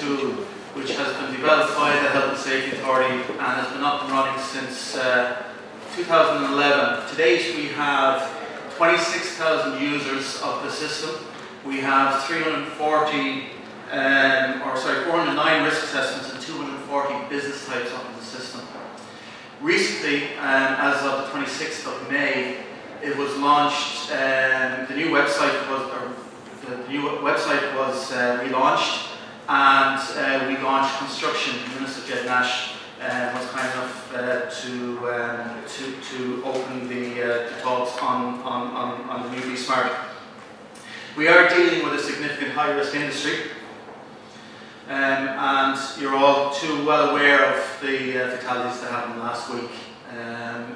tool which has been developed by the Health and Safety Authority and has been up and running since 2011. To date we have 26,000 users of the system. We have 409 risk assessments and 240 business types up in the system. Recently, as of the 26th of May, it was launched. The new website was relaunched, and we launched construction. Minister Jed Nash was kind enough to open the talks on the new B-Smart. We are dealing with a significant high-risk industry, and you're all too well aware of the fatalities that happened last week.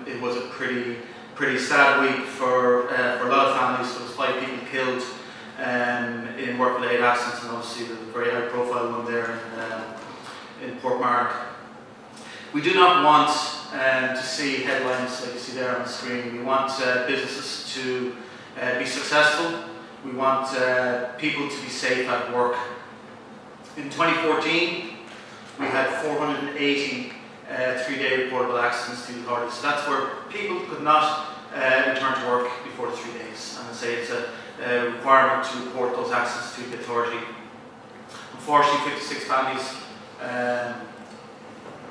It was a pretty sad week for a lot of families. There was 5 people killed in work-related accidents, and obviously there's a very high-profile one there in Portmarnock. We do not want to see headlines like you see there on the screen. We want businesses to be successful. We want people to be safe at work. In 2014, we had 480 3-day reportable accidents to the authority. So that's where people could not return to work before the 3 days. And I say it's a requirement to report those accidents to the authority. Unfortunately, 56 families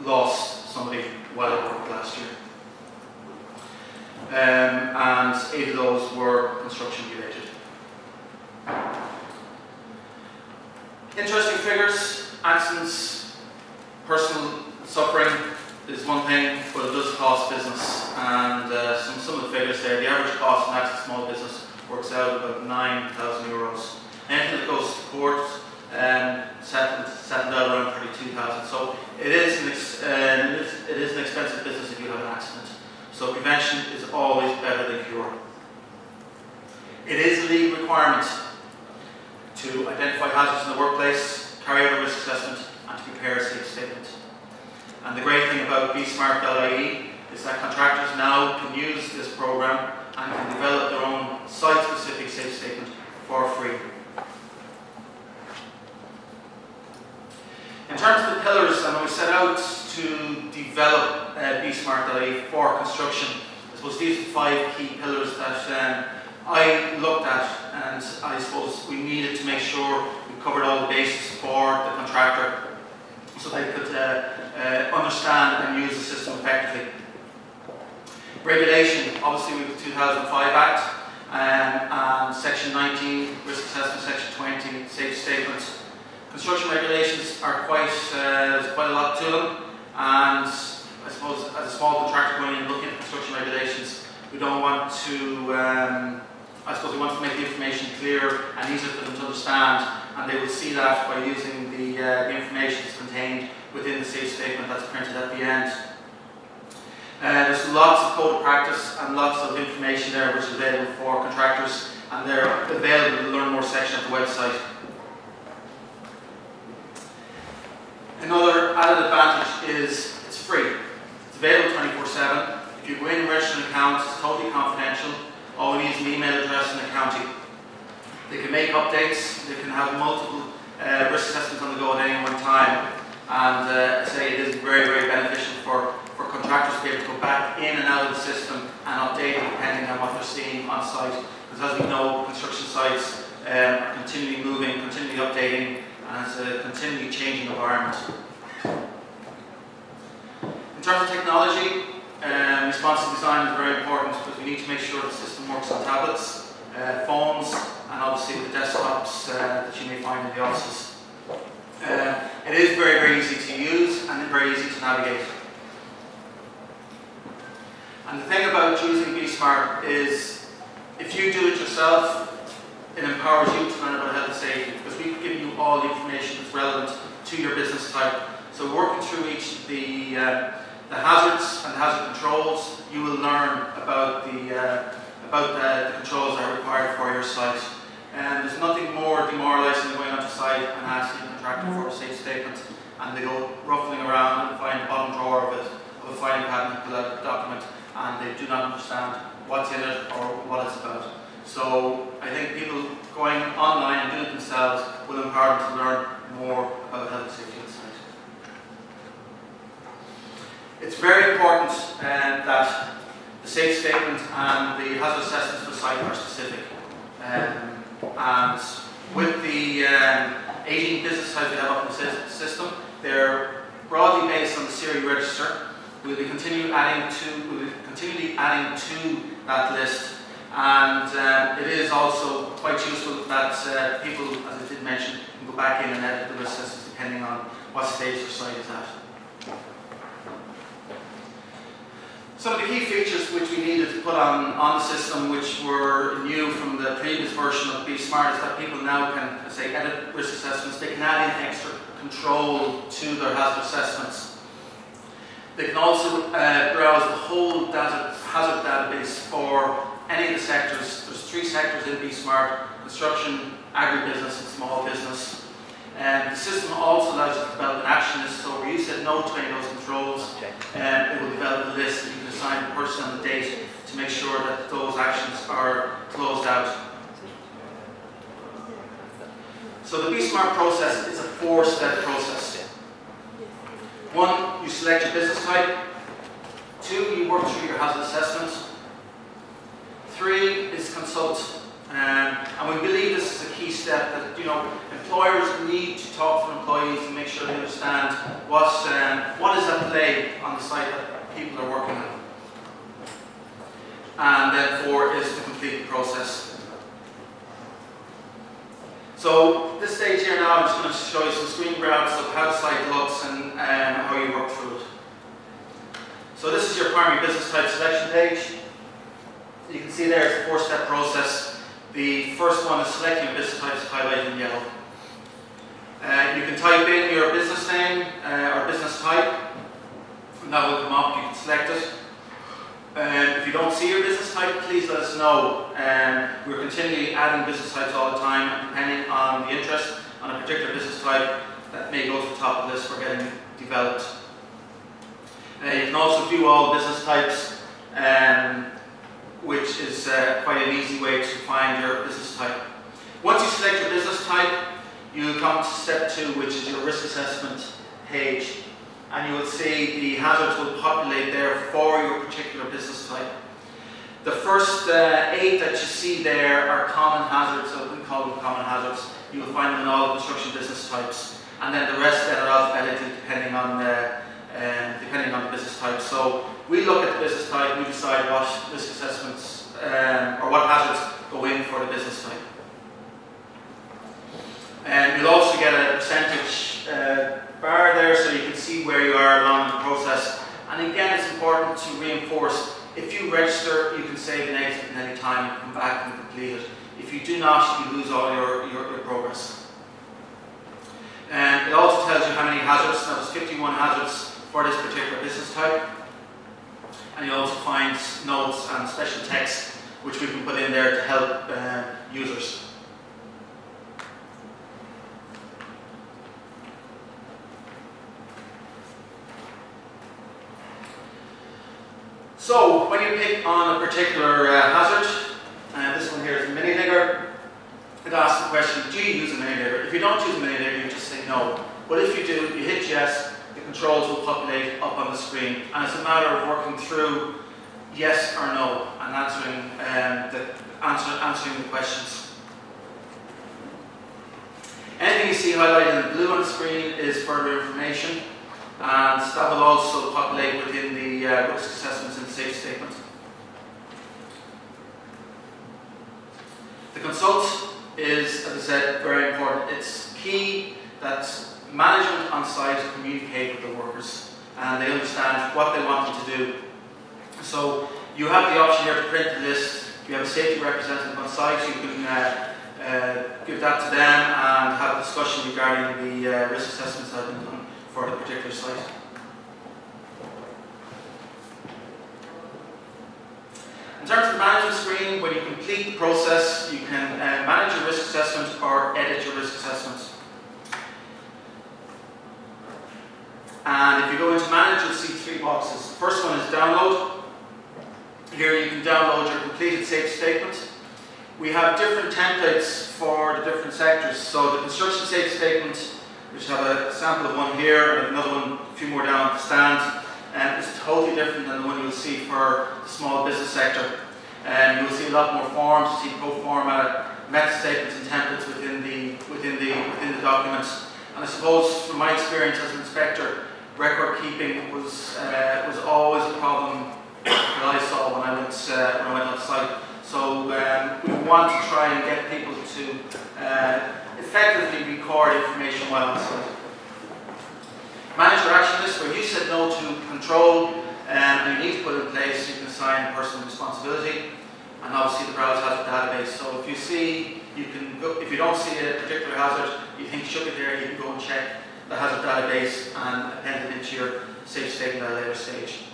lost somebody while at work last year. And 8 of those were construction related. Interesting figures. Accidents, personal suffering is one thing, but it does cost business. And some of the figures there, the average cost of an accident small business works out about €9,000. Anything that goes to court settled out around 32,000. So it is an expensive business if you have an accident. So prevention is always better than cure. It is a legal requirement to identify hazards in the workplace, carry out a risk assessment, and to prepare a safe statement. And the great thing about bsmart.ie is that contractors now can use this program and can develop their own site-specific safe statement for free. In terms of the pillars, and when we set out to develop bsmart.ie for construction, I suppose these are the 5 key pillars that I looked at, and I suppose we needed to make sure we covered all the bases for the contractor so they could understand and use the system effectively. Regulation, obviously we have the 2005 Act and Section 19, Risk Assessment, Section 20, Safe Statements. Construction regulations are there's quite a lot to them, and I suppose as a small contractor going in and looking at construction regulations, we don't want to I suppose we want to make the information clearer and easier for them to understand, and they will see that by using the information that's contained within the safe statement that's printed at the end. There's lots of code of practice and lots of information there which is available for contractors, and they're available in the Learn More section of the website. Another added advantage is it's free. It's available 24/7. If you go in and register an account, it's totally confidential. All we need is an email address in the county. They can make updates, they can have multiple risk assessments on the go at any one time, and I say it is very, very beneficial for contractors to be able to go back in and out of the system and update it depending on what they're seeing on site. Because as we know, construction sites are continually moving, continually updating, and it's a continually changing environment. In terms of technology, responsive design is very important because we need to make sure the system works on tablets, phones, and obviously the desktops that you may find in the offices. It is very, very easy to use and very easy to navigate. And the thing about using bsmart is if you do it yourself, it empowers you to learn about health and safety because we've given you all the information that's relevant to your business type. So working through each of the hazards and the hazard controls, you will learn about the controls that are required for your site. And there's nothing more demoralising than going onto site and asking the contractor for a safe statement, and they go ruffling around and find the bottom drawer of a filing cabinet with a document, and they do not understand what's in it or what it's about. So I think people going online and doing it themselves will empower them to learn more about health and It's very important that the safety statement and the hazard assessments for the site are specific. And with the 18 business types we have up in the system, they're broadly based on the Series register. We'll be continually adding to that list, and it is also quite useful that people, as I did mention, can go back in and edit the risk assessments depending on what stage their site is at. Some of the key features which we needed to put on the system, which were new from the previous version of Be Smart, is that people now can, say, edit risk assessments. They can add in extra control to their hazard assessments. They can also browse the whole hazard database for any of the sectors. There's 3 sectors in Be Smart: construction, agribusiness and small business. The system also allows you to develop an action list, so where you said no to any of those controls, it will develop a list that you can assign the person and the date to make sure that those actions are closed out. So the Be Smart process is a 4-step process. 1, you select your business type. 2, you work through your hazard assessment. 3 is consult. And we believe this is a key step that, employers need to talk to employees and make sure they understand what is at play on the site that people are working on. And then 4 is to complete the process. So this stage here now, I'm just going to show you some screen grabs of how the site looks and how you work through it. So this is your primary business type selection page. You can see there it's a 4-step process. The first one is selecting your business types, highlighted in yellow. You can type in your business name or business type, and that will come up. You can select it. If you don't see your business type, please let us know. We're continually adding business types all the time, and depending on the interest on a particular business type, that may go to the top of the list for getting developed. You can also view all business types, which is quite an easy way to find your business type. Once you select your business type, you come to step 2, which is your risk assessment page. And you will see the hazards will populate there for your particular business type. The first 8 that you see there are common hazards, so we call them common hazards. You will find them in all construction business types. And then the rest then are alphabetically depending on the business type. So we look at the business type, we decide what risk assessments or what hazards go in for the business type. And you'll also get a percentage bar there so you can see where you are along the process. And again, it's important to reinforce, if you register, you can save and exit at any time and come back and complete it. If you do not, you lose all your progress. And it also tells you how many hazards. That was 51 hazards for this particular business type. And you also find notes and special text which we can put in there to help users. So when you pick on a particular hazard, this one here is a mini digger, it asks the question, do you use a mini digger? If you don't use a mini digger, you just say no. But if you do, you hit yes, the controls will populate up on the screen, and it's a matter of working through yes or no and answering the questions. Anything you see highlighted in blue on the screen is further information, and that will also populate within the risk assessments in the safety statement. The consult is, as I said, very important. It's key that management on site communicate with the workers and they understand what they want them to do. So you have the option here to print the list. You have a safety representative on site, you can give that to them and have a discussion regarding the risk assessments that have been done for the particular site. In terms of the management screen, when you complete the process, you can manage your risk assessment or edit your risk assessment. And if you go into manage, you'll see 3 boxes. The first one is download. Here you can download your completed safety statement. We have different templates for the different sectors. So the construction safety statement, which have a sample of one here and another one, a few more down at the stand, is totally different than the one you'll see for the small business sector. You'll see a lot more forms, you'll see pro forma method statements and templates within the documents. And I suppose from my experience as an inspector, record keeping was always a problem that I saw when I went on site. So we want to try and get people to effectively record information while on site. Manager action list, where you said no to control and you need to put in place, you can assign personal responsibility, and obviously the browse hazard database. So if you see, you can go, if you don't see a particular hazard, you think should be there, you can go and check the hazard database and append it into your safe statement at a later stage.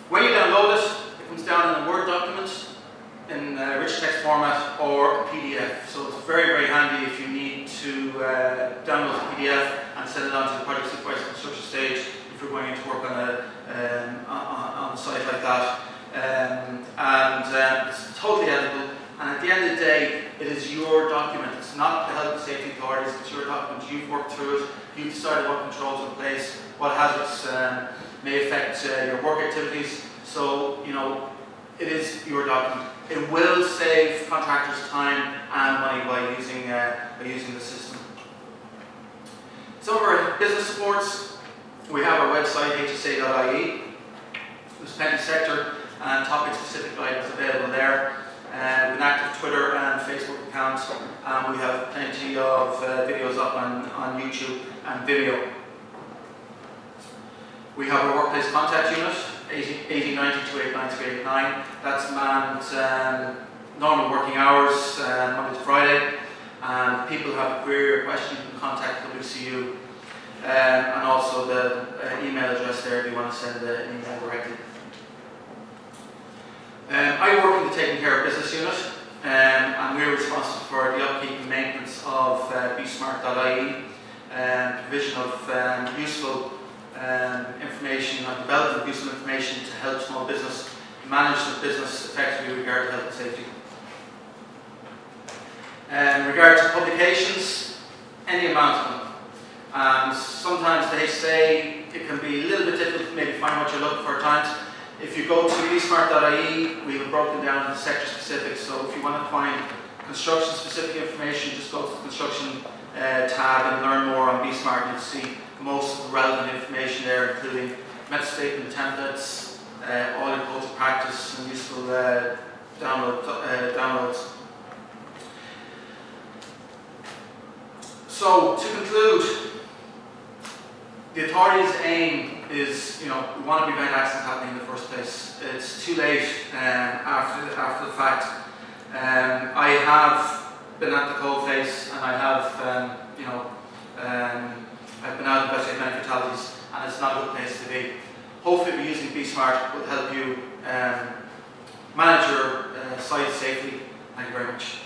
When you download it, it comes down in a Word document, in a rich text format, or a PDF. So it's very, very handy if you need to download the PDF and send it on to the project supervisor construction stage if you're going into work on a site like that. It's totally editable. And at the end of the day, it is your document. It's not the health and safety authorities. It's your document. You've worked through it. You've decided what controls are in place, what hazards may affect your work activities. So, you know, it is your document. It will save contractors time and money by using the system. Some of our business supports, we have our website, HSA.ie. There's plenty of sector and topic specific guidance available there. With an active Twitter and Facebook account, we have plenty of videos up on YouTube and Vimeo. We have our workplace contact unit, 8090 289 That's manned normal working hours, Monday to Friday. And if people have a query or question, you can contact WCU. And also the email address there if you want to send an email directly. I work in the Taking Care of Business unit, and we're responsible for the upkeep and maintenance of bsmart.ie, provision of useful information and development of useful information to help small business manage the business effectively regarding health and safety. In regard to publications, any amount of them. And sometimes they say it can be a little bit difficult to maybe find what you're looking for at times. If you go to bsmart.ie, we have broken down into sector specific. So if you want to find construction specific information, just go to the construction tab and learn more on bsmart. You'll see most of the relevant information there, including method statement templates, audit codes of practice, and useful downloads. So to conclude, the authority's aim is, you know, we want to prevent accidents happening in the first place. It's too late after the fact. I have been at the coalface, and I have, I've been out investigating many fatalities, and it's not a good place to be. Hopefully, using bsmart will help you manage your site safely. Thank you very much.